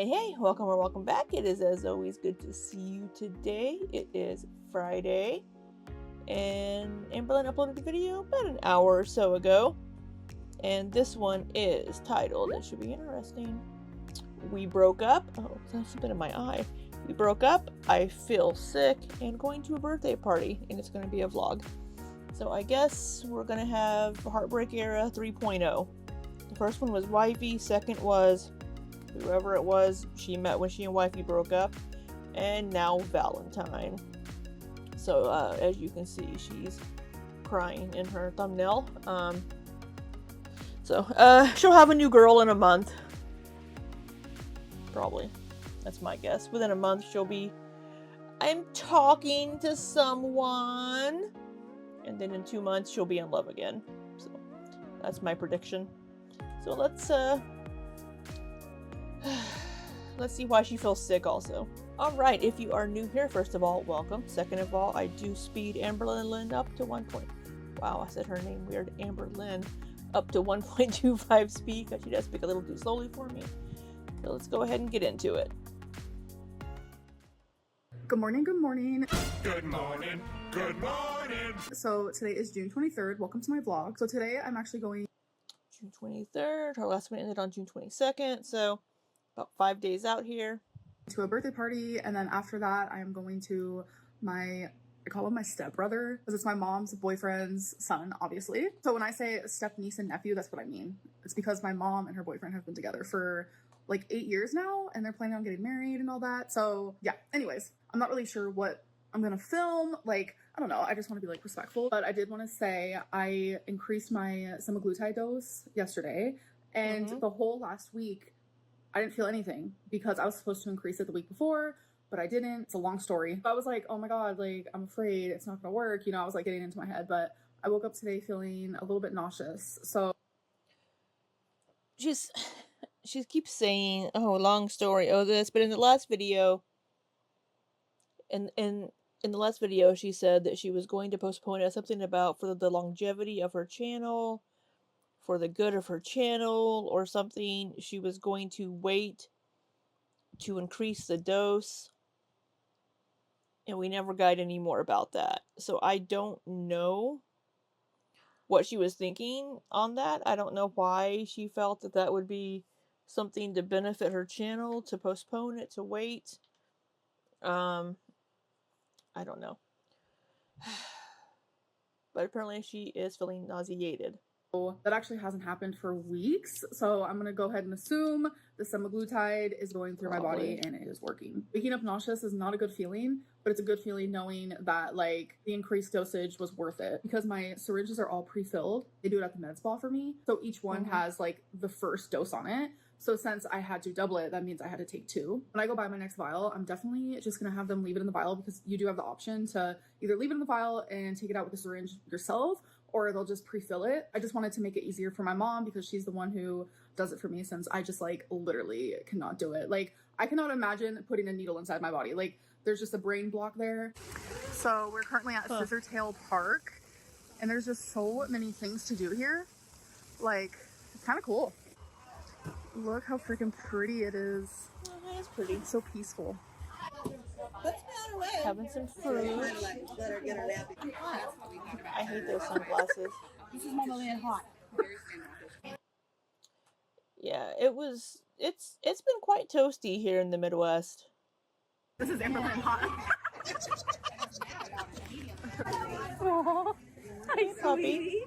Hey, welcome or welcome back. It is, as always, good to see you today. It is Friday, and Amberlynn uploaded a video about an hour or so ago, and this one is titled, it should be interesting, We Broke Up. Oh, there's something in my eye. We broke up, I feel sick, and going to a birthday party, and it's going to be a vlog. So I guess we're going to have Heartbreak Era 3.0. The first one was Wifey, second was whoever it was she met when she and Wifey broke up, and now Valentine. So as you can see, she's crying in her thumbnail. She'll have a new girl in a month, probably. That's my guess. Within a month she'll be, I'm talking to someone, and then in 2 months she'll be in love again. So that's my prediction. So let's see why she feels sick also. Alright, if you are new here, first of all, welcome. Second of all, I do speed Amberlynn up to 1. Wow, I said her name weird. Amberlynn up to 1.25 speed, because she does speak a little too slowly for me. So let's go ahead and get into it. Good morning, good morning. Good morning, good morning. So today is June 23rd. Welcome to my vlog. So today I'm actually going June 23rd. Her last one ended on June 22nd, so about 5 days out here. To a birthday party, and then after that I am going to I call him my stepbrother because it's my mom's boyfriend's son, obviously. So when I say step niece and nephew, that's what I mean. It's because my mom and her boyfriend have been together for like 8 years now, and they're planning on getting married and all that. So yeah, anyways, I'm not really sure what I'm gonna film. Like, I don't know, I just want to be like respectful. But I did want to say I increased my semaglutide dose yesterday, and the whole last week I didn't feel anything because I was supposed to increase it the week before, but I didn't. It's a long story. I was like, oh my god, like, I'm afraid it's not gonna work. You know, I was like getting into my head, but I woke up today feeling a little bit nauseous. So she keeps saying, oh, long story, oh this, but in the last video, in the last video, she said that she was going to postpone it, something about for the longevity of her channel, for the good of her channel, or something. She was going to wait to increase the dose, and we never got any more about that. So I don't know what she was thinking on that. I don't know why she felt that that would be something to benefit her channel, to postpone it, to wait. I don't know. But apparently she is feeling nauseated. that actually hasn't happened for weeks. So I'm gonna go ahead and assume the semaglutide is going through my body and it is working. Waking up nauseous is not a good feeling, but it's a good feeling knowing that like the increased dosage was worth it, because my syringes are all pre-filled. They do it at the med spa for me. So each one has like the first dose on it. So since I had to double it, that means I had to take 2. When I go buy my next vial, I'm definitely just gonna have them leave it in the vial, because you do have the option to either leave it in the vial and take it out with the syringe yourself, or they'll just pre-fill it. I just wanted to make it easier for my mom, because she's the one who does it for me, since I just like literally cannot do it. Like, I cannot imagine putting a needle inside my body. Like, there's just a brain block there. So we're currently at Scissortail Park, and there's just so many things to do here. Like, it's kind of cool. Look how freaking pretty it is. Oh, it is pretty. It's so peaceful. Having some fruit. I hate those sunglasses. This is Mama Land hot. Yeah, it's been quite toasty here in the Midwest. This is Amberlynn hot. Oh, hi, Puppy.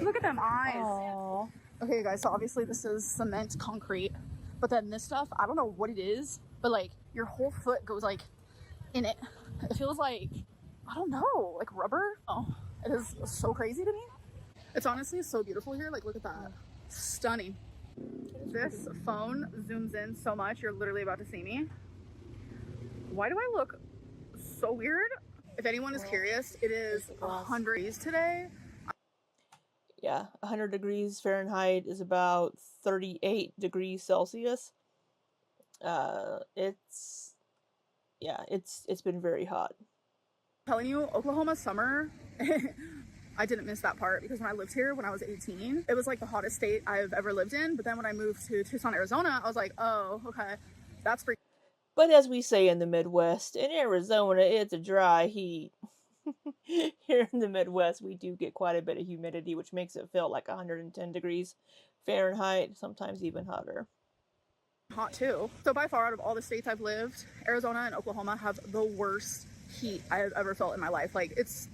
Look at them eyes. Aww. Okay, guys, so obviously this is cement concrete, but then this stuff, I don't know what it is, but like your whole foot goes like in it. It feels like, I don't know, like rubber. Oh, it is so crazy to me. It's honestly so beautiful here. Like, look at that. Stunning. This phone zooms in so much, you're literally about to see me. Why do I look so weird? If anyone is curious, it is 100 degrees today. Yeah, 100 degrees Fahrenheit is about 38 degrees Celsius. It's been very hot. I'm telling you, Oklahoma summer I didn't miss that part because when I lived here when I was 18, it was like the hottest state I've ever lived in. But then when I moved to Tucson, Arizona, I was like, oh, okay, that's freaking. But as we say in the Midwest, in Arizona, it's a dry heat. Here in the Midwest, we do get quite a bit of humidity, which makes it feel like 110 degrees Fahrenheit, sometimes even hotter. Hot too. So by far, out of all the states I've lived, Arizona and Oklahoma have the worst heat I've ever felt in my life. Like it's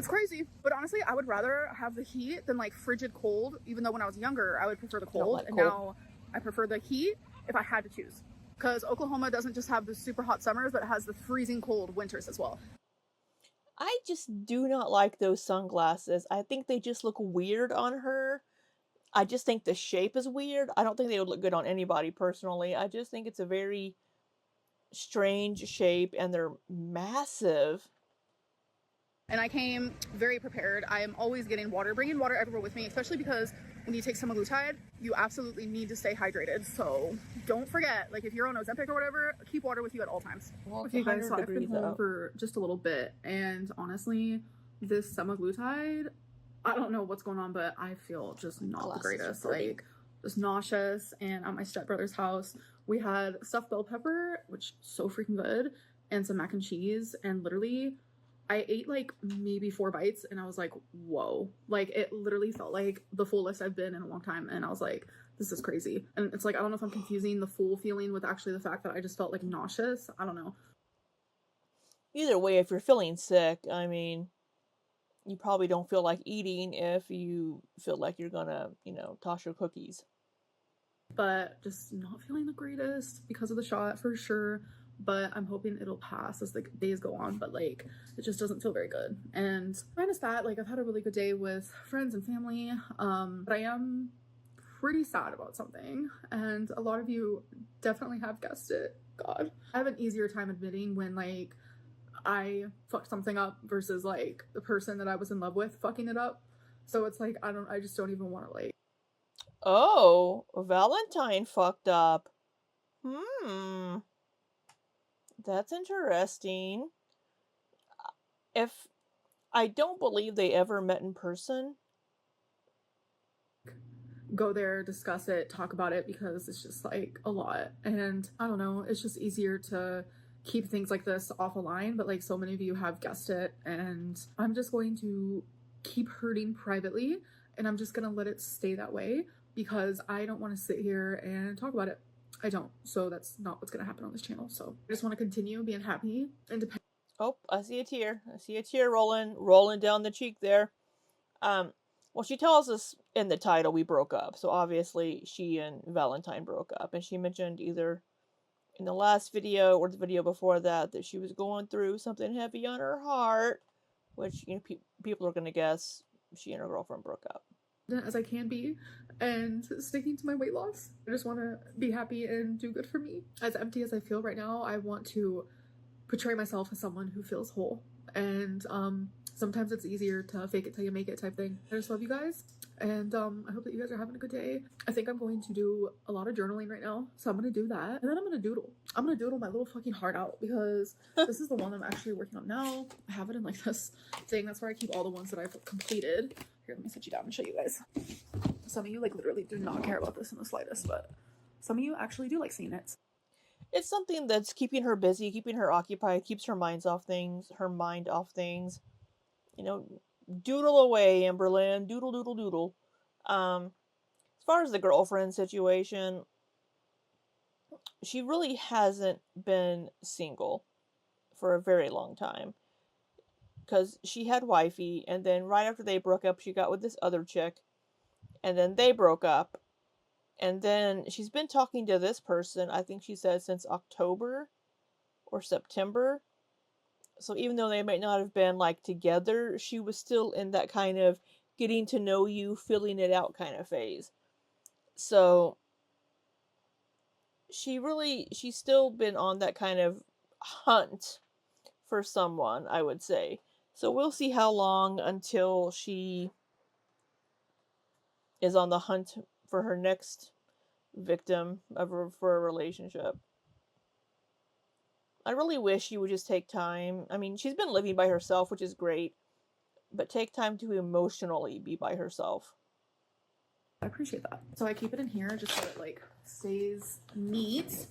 crazy. But honestly, I would rather have the heat than like frigid cold. Even though when I was younger, I would prefer the cold, and now I prefer the heat if I had to choose. Because Oklahoma doesn't just have the super hot summers, but it has the freezing cold winters as well. I just do not like those sunglasses. I think they just look weird on her. I just think the shape is weird. I don't think they would look good on anybody personally. I just think it's a very strange shape and they're massive. And I came very prepared. I am always getting water, bringing water everywhere with me, especially because when you take semaglutide, you absolutely need to stay hydrated. So don't forget, like if you're on Ozempic or whatever, keep water with you at all times. Well, Okay guys, so I've been home for just a little bit, and honestly, this semaglutide, I don't know what's going on, but I feel just not the greatest. Like just nauseous. And at my stepbrother's house, we had stuffed bell pepper, which is so freaking good, and some mac and cheese, and literally I ate like maybe 4 bites and I was like, whoa. Like it literally felt like the fullest I've been in a long time. And I was like, this is crazy. And it's like, I don't know if I'm confusing the full feeling with actually the fact that I just felt like nauseous. I don't know. Either way, if you're feeling sick, I mean, you probably don't feel like eating if you feel like you're gonna, toss your cookies. But just not feeling the greatest because of the shot for sure. But I'm hoping it'll pass as the days go on, but like it just doesn't feel very good. And minus that, like I've had a really good day with friends and family, but I am pretty sad about something, and a lot of you definitely have guessed it. God, I have an easier time admitting when like I fucked something up versus like the person that I was in love with fucking it up. So it's like I just don't even want to like. Oh, Valentine fucked up. That's interesting. If I don't believe they ever met in person. Go there, discuss it, talk about it, because it's just like a lot. And I don't know, it's just easier to keep things like this off a line, but like so many of you have guessed it, and I'm just going to keep hurting privately, and I'm just gonna let it stay that way because I don't want to sit here and talk about it. I don't. So that's not what's gonna happen on this channel. So I just want to continue being happy and dependent. Oh, I see a tear. I see a tear rolling down the cheek there. Well, she tells us in the title we broke up, so obviously she and Valentine broke up, and she mentioned either in the last video or the video before that she was going through something heavy on her heart, which people are gonna guess she and her girlfriend broke up. As I can be and sticking to my weight loss. I just want to be happy and do good for me. As empty as I feel right now, I want to portray myself as someone who feels whole, and sometimes it's easier to fake it till you make it type thing. I just love you guys, and I hope that you guys are having a good day. I think I'm going to do a lot of journaling right now, so I'm gonna do that, and then I'm gonna doodle my little fucking heart out, because this is the one I'm actually working on now. I have it in like this thing. That's where I keep all the ones that I've completed. Here, let me sit you down and show you guys. Some of you like literally do not care about this in the slightest, but some of you actually do like seeing it. It's something that's keeping her busy, keeping her occupied, keeps her mind off things. Doodle away, Amberlynn. Doodle, doodle, doodle. As far as the girlfriend situation, she really hasn't been single for a very long time. Because she had wifey, and then right after they broke up, she got with this other chick, and then they broke up. And then she's been talking to this person, I think she said since October or September. So even though they might not have been like together, she was still in that kind of getting to know you, filling it out kind of phase. So she's still been on that kind of hunt for someone, I would say. So we'll see how long until she is on the hunt for her next victim for a relationship. I really wish she would just take time. I mean, she's been living by herself, which is great. but take time to emotionally be by herself. I appreciate that. So I keep it in here just so it like stays neat.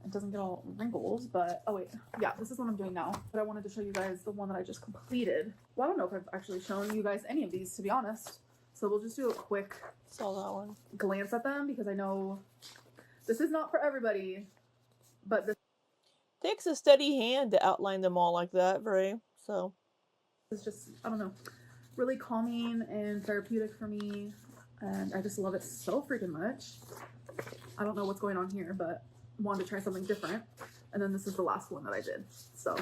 It doesn't get all wrinkled, but oh wait, yeah, this is what I'm doing now. But I wanted to show you guys the one that I just completed. Well, I don't know if I've actually shown you guys any of these, to be honest. So we'll just do a quick Saw that one. glance at them because I know this is not for everybody, but this Takes a steady hand to outline them all like that, so. is just, I don't know, really calming and therapeutic for me. And I just love it so freaking much. I don't know what's going on here, but wanted to try something different. And then this is the last one that I did. So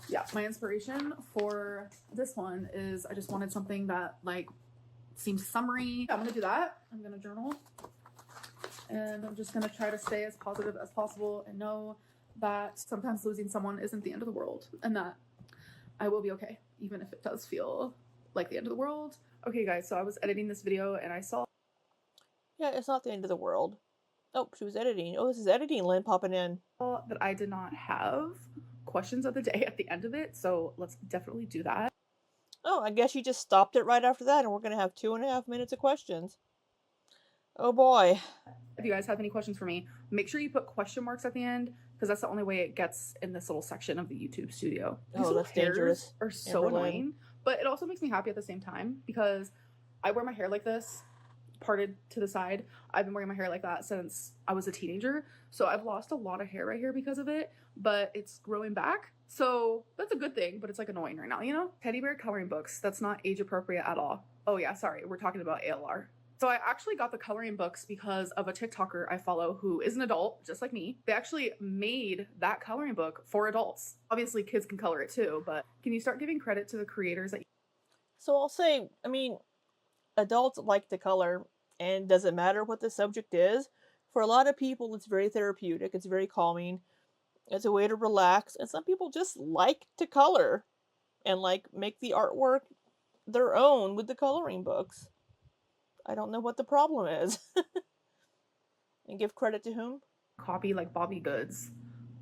yeah, my inspiration for this one is I just wanted something that like seems summery. I'm gonna do that. I'm gonna journal. And I'm just gonna try to stay as positive as possible and know that sometimes losing someone isn't the end of the world and that I will be okay, even if it does feel like the end of the world. Okay guys, so I was editing this video and I saw... Yeah, it's not the end of the world. Oh, she was editing. Oh, this is editing, Lynn popping in. that I did not have questions of the day at the end of it, so let's definitely do that. Oh, I guess you just stopped it right after that, and we're gonna have 2.5 minutes of questions. Oh boy. If you guys have any questions for me, make sure you put question marks at the end, because that's the only way it gets in this little section of the YouTube studio. These Oh, that's dangerous. Are so Amberlynn. annoying, but it also makes me happy at the same time, because I wear my hair like this, parted to the side. I've been wearing my hair like that since I was a teenager, so I've lost a lot of hair right here because of it, but it's growing back, so that's a good thing, but it's like annoying right now, you know? Teddy bear coloring books, that's not age appropriate at all. Oh yeah, sorry, we're talking about ALR. So I actually got the coloring books because of a TikToker I follow who is an adult, just like me. They actually made that coloring book for adults. Obviously kids can color it too, but can you start giving credit to the creators that... So I'll say, I mean, adults like to color, and doesn't matter what the subject is. For a lot of people, it's very therapeutic, it's very calming, it's a way to relax, and some people just like to color and like make the artwork their own with the coloring books. I don't know what the problem is. And give credit to whom? Copy like Bobby Goods.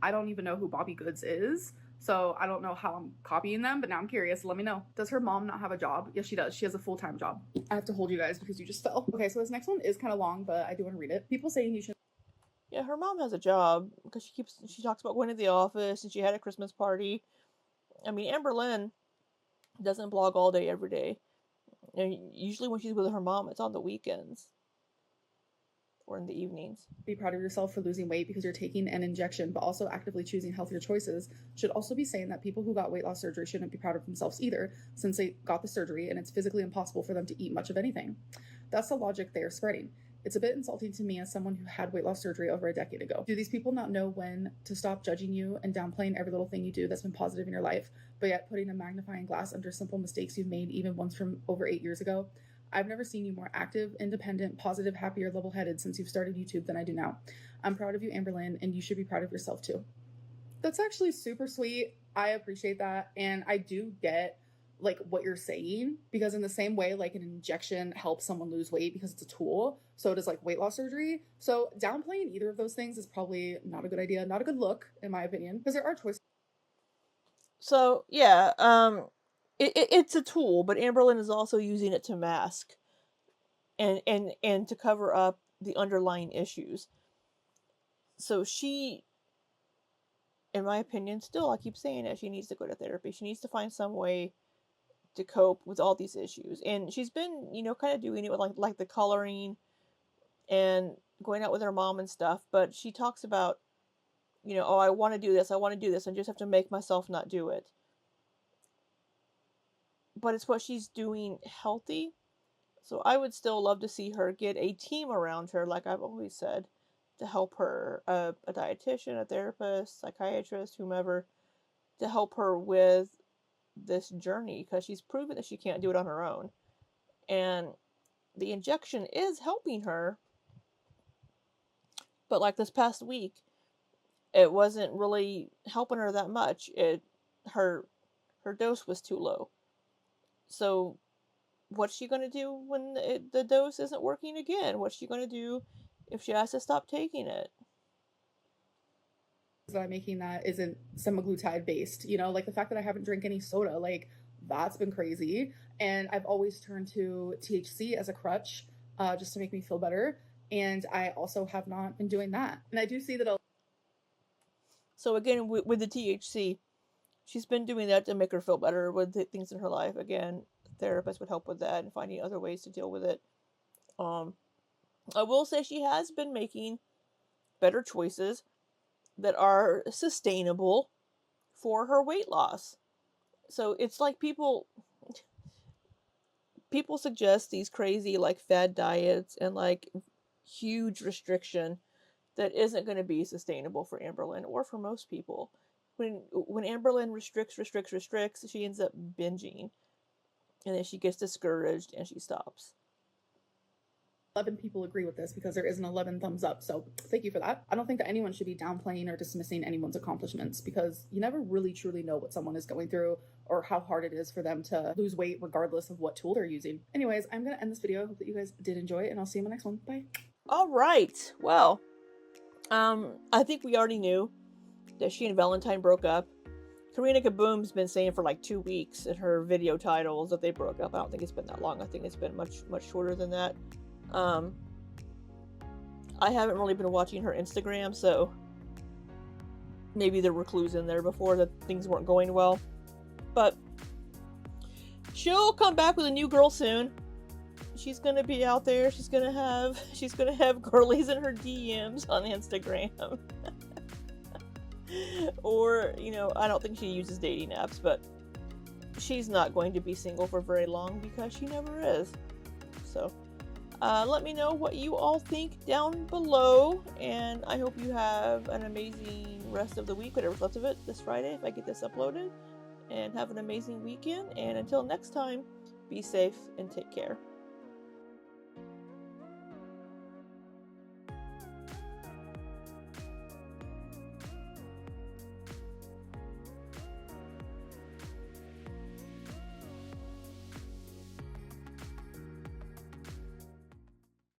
I don't even know who Bobby Goods is, so I don't know how I'm copying them, but now I'm curious. Let me know. Does her mom not have a job? Yes, she does. She has a full-time job. I have to hold you guys because you just fell. Okay, so this next one is kind of long, but I do want to read it. People saying you should... Yeah, her mom has a job because she talks about going to the office and she had a Christmas party. I mean, Amberlynn doesn't blog all day every day. Usually when she's with her mom, it's on the weekends or in the evenings. Be proud of yourself for losing weight because you're taking an injection, but also actively choosing healthier choices. Should also be saying that people who got weight loss surgery shouldn't be proud of themselves either, since they got the surgery and it's physically impossible for them to eat much of anything. That's the logic they are spreading. It's a bit insulting to me as someone who had weight loss surgery over a decade ago. Do these people not know when to stop judging you and downplaying every little thing you do that's been positive in your life, but yet putting a magnifying glass under simple mistakes you've made even once from over 8 years ago? I've never seen you more active, independent, positive, happier, level-headed since you've started YouTube than I do now. I'm proud of you, Amberlynn, and you should be proud of yourself too. That's actually super sweet. I appreciate that, and I do get like what you're saying, because in the same way like an injection helps someone lose weight because it's a tool, so does like weight loss surgery. So downplaying either of those things is probably not a good idea, not a good look in my opinion, because there are choices. So yeah, it's a tool, but Amberlynn is also using it to mask and to cover up the underlying issues. So she, in my opinion, still, I keep saying it, she needs to go to therapy. She needs to find some way to cope with all these issues. And she's been, kind of doing it with like the coloring and going out with her mom and stuff, but she talks about, oh, I want to do this, I just have to make myself not do it. But it's what she's doing healthy. So I would still love to see her get a team around her, like I've always said, to help her, a dietitian, a therapist, psychiatrist, whomever, to help her with this journey, because she's proven that she can't do it on her own. And the injection is helping her, but like this past week, it wasn't really helping her that much. Her dose was too low. So what's she going to do when the dose isn't working again? What's she going to do if she has to stop taking it? That I'm making that isn't semaglutide based, like the fact that I haven't drank any soda, like that's been crazy. And I've always turned to THC as a crutch just to make me feel better. And I also have not been doing that. And I do see that. So again, with the THC, she's been doing that to make her feel better with the things in her life. Again, therapists would help with that and finding other ways to deal with it. I will say she has been making better choices that are sustainable for her weight loss. So it's like people suggest these crazy like fad diets and like huge restriction that isn't going to be sustainable for Amberlynn or for most people. When Amberlynn restricts, she ends up binging, and then she gets discouraged and she stops. 11 people agree with this because there is an 11 thumbs up. So thank you for that. I don't think that anyone should be downplaying or dismissing anyone's accomplishments because you never really truly know what someone is going through or how hard it is for them to lose weight regardless of what tool they're using. Anyways, I'm going to end this video. I hope that you guys did enjoy it, and I'll see you in the next one. Bye. All right. Well, I think we already knew that she and Valentine broke up. Karina Kaboom's been saying for like 2 weeks in her video titles that they broke up. I don't think it's been that long. I think it's been much shorter than that. I haven't really been watching her Instagram, so maybe there were clues in there before that things weren't going well. But she'll come back with a new girl soon. She's gonna be out there. She's gonna have girlies in her DMs on Instagram. Or, I don't think she uses dating apps, but she's not going to be single for very long because she never is. So, let me know what you all think down below, and I hope you have an amazing rest of the week, whatever's left of it, this Friday if I get this uploaded, and have an amazing weekend, and until next time, be safe and take care.